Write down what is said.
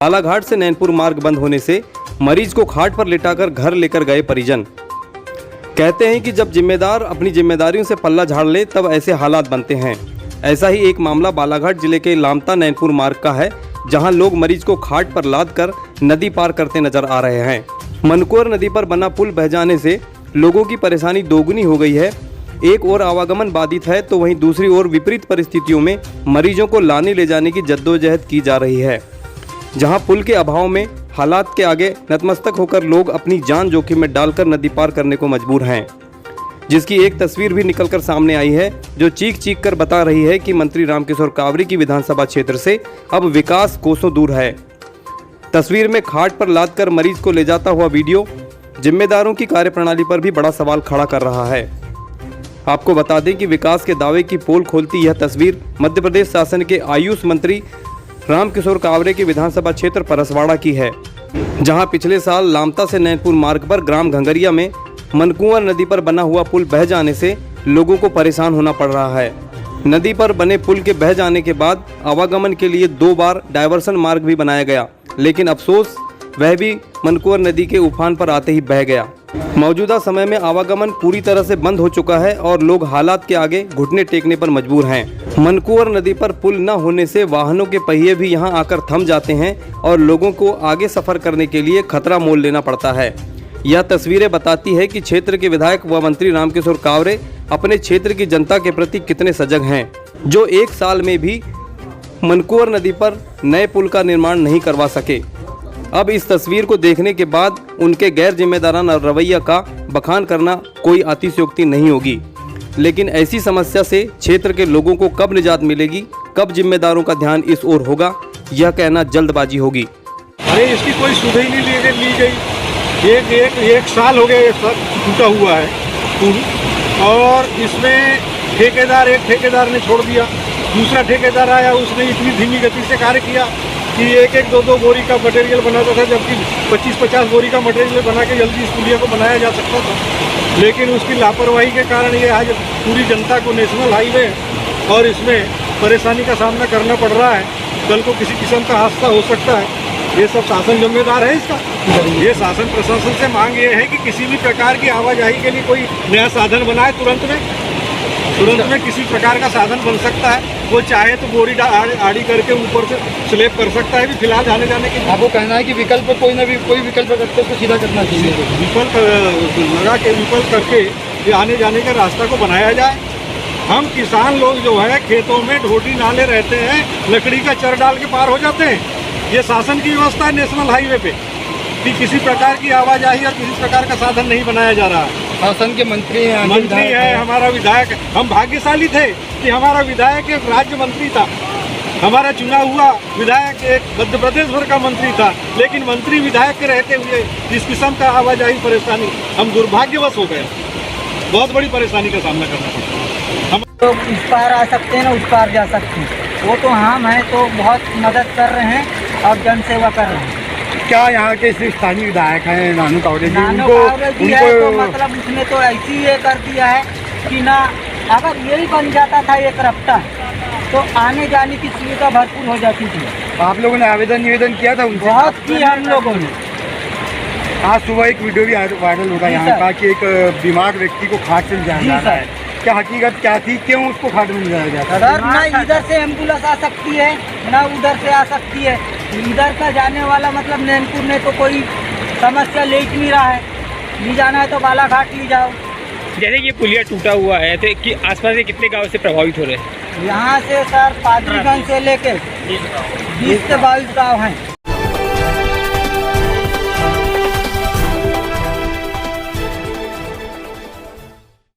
बालाघाट से नैनपुर मार्ग बंद होने से मरीज को खाट पर लिटाकर घर लेकर गए परिजन। कहते हैं कि जब जिम्मेदार अपनी जिम्मेदारियों से पल्ला झाड़ ले तब ऐसे हालात बनते हैं। ऐसा ही एक मामला बालाघाट जिले के लामता नैनपुर मार्ग का है, जहां लोग मरीज को खाट पर लाद कर नदी पार करते नजर आ रहे हैं। मनकुअर नदी पर बना पुल बह जाने से लोगों की परेशानी दोगुनी हो गई है। एक ओर आवागमन बाधित है तो वहीं दूसरी ओर विपरीत परिस्थितियों में मरीजों को लाने ले जाने की जद्दोजहद की जा रही है, जहां पुल के अभाव में हालात के आगे नतमस्तक होकर लोग अपनी जान जोखिम में डालकर नदी पार करने को मजबूर हैं। जिसकी एक तस्वीर भी निकलकर सामने आई है, जो चीख चीख कर बता रही है कि मंत्री रामकिशोर कावरे की विधानसभा क्षेत्र से अब विकास कोसों दूर है। तस्वीर में खाट पर लाद कर मरीज को ले जाता हुआ वीडियो जिम्मेदारों की कार्यप्रणाली पर भी बड़ा सवाल खड़ा कर रहा है। आपको बता दें कि विकास के दावे की पोल खोलती यह तस्वीर मध्य प्रदेश शासन के आयुष मंत्री रामकिशोर कावरे के विधानसभा क्षेत्र परसवाड़ा की है, जहां पिछले साल लामता से नैनपुर मार्ग पर ग्राम घंगरिया में मनकुअर नदी पर बना हुआ पुल बह जाने से लोगों को परेशान होना पड़ रहा है। नदी पर बने पुल के बह जाने के बाद आवागमन के लिए 2 बार डायवर्सन मार्ग भी बनाया गया, लेकिन अफसोस वह भी मनकुअर नदी के उफान पर आते ही बह गया। मौजूदा समय में आवागमन पूरी तरह से बंद हो चुका है और लोग हालात के आगे घुटने टेकने पर मजबूर हैं। मनकुअर नदी पर पुल न होने से वाहनों के पहिए भी यहां आकर थम जाते हैं और लोगों को आगे सफर करने के लिए खतरा मोल लेना पड़ता है। यह तस्वीरें बताती है कि क्षेत्र के विधायक व मंत्री रामकिशोर कावरे अपने क्षेत्र की जनता के प्रति कितने सजग हैं, जो 1 साल में भी मनकुअर नदी पर नए पुल का निर्माण नहीं करवा सके। अब इस तस्वीर को देखने के बाद उनके गैर जिम्मेदाराना रवैया का बखान करना कोई अतिशयोक्ति नहीं होगी, लेकिन ऐसी समस्या से क्षेत्र के लोगों को कब निजात मिलेगी, कब जिम्मेदारों का ध्यान इस ओर होगा, यह कहना जल्दबाजी होगी। अरे इसकी कोई सुधे ही नहीं ली गई। एक साल हो गया ये सब टूटा हुआ है पुल, और इसमें एक ठेकेदार ने छोड़ दिया, दूसरा ठेकेदार आया, उसने इतनी धीमी गति से कार्य किया कि एक 2 बोरी का मटेरियल बनाता था, जबकि 25-50 बोरी का मटेरियल बना के जल्दी इस पुलिया को बनाया जा सकता था। लेकिन उसकी लापरवाही के कारण ये आज पूरी जनता को नेशनल हाईवे और इसमें परेशानी का सामना करना पड़ रहा है। कल को किसी किस्म का हादसा हो सकता है। ये सब शासन जिम्मेदार है इसका। ये शासन प्रशासन से मांग ये है कि किसी भी प्रकार की आवाजाही के लिए कोई नया साधन बनाए, तुरंत में किसी प्रकार का साधन बन सकता है। वो चाहे तो बोरी आड़ी करके ऊपर से स्लैब कर सकता है। भी फिलहाल आने जाने की आपको कहना है कि विकल्प कोई विकल्प करके उसको सीधा करना चाहिए। विकल्प लगा के विकल्प करके आने जाने का रास्ता को बनाया जाए। हम किसान लोग जो है खेतों में ढोटी नाले रहते हैं, लकड़ी का चर डाल के पार हो जाते हैं। ये शासन की व्यवस्था है नेशनल हाईवे पे कि किसी प्रकार की आवाजाही और किसी प्रकार का साधन नहीं बनाया जा रहा है। शासन के मंत्री है, हमारा विधायक। हम भाग्यशाली थे कि हमारा विधायक एक राज्य मंत्री था, हमारा चुना हुआ विधायक एक मध्य प्रदेश भर का मंत्री था। लेकिन मंत्री विधायक के रहते हुए जिस किस्म का आवाजाही परेशानी, हम दुर्भाग्यवश हो गए। बहुत बड़ी परेशानी का सामना करना पड़ता। हम तो इस पार आ सकते हैं ना उस पार जा सकते हैं। वो तो हम हैं तो बहुत मदद कर रहे हैं और जन सेवा कर रहे हैं। क्या यहाँ के स्थानीय विधायक हैं नानू कावरे जी, तो मतलब उसने तो ऐसी ये कर दिया है कि ना, अगर यही बन जाता था एक रफ्ता तो आने जाने की सुविधा भरपूर हो जाती थी। आप लोगों ने निवेदन किया था उनसे? बहुत की हम लोगों ने। आज सुबह एक वीडियो भी वायरल होगा यहाँ का कि एक बीमार व्यक्ति को खाट से ले जाया जा रहा है। क्या हकीकत क्या थी, क्यों उसको खाट में ले जाया जाता है? सर ना इधर से एम्बुलेंस आ सकती है ना उधर से आ सकती है। इधर का जाने वाला मतलब नैनपुर में तो कोई समस्या ले ही नहीं रहा है। ले जाना है तो बालाघाट ले जाओ। जैसे ये पुलिया टूटा हुआ है तो कि आसपास के कितने गांव से प्रभावित हो रहे हैं? यहाँ से सर पादरीगंज से लेके 20 से 22 गाँव हैं।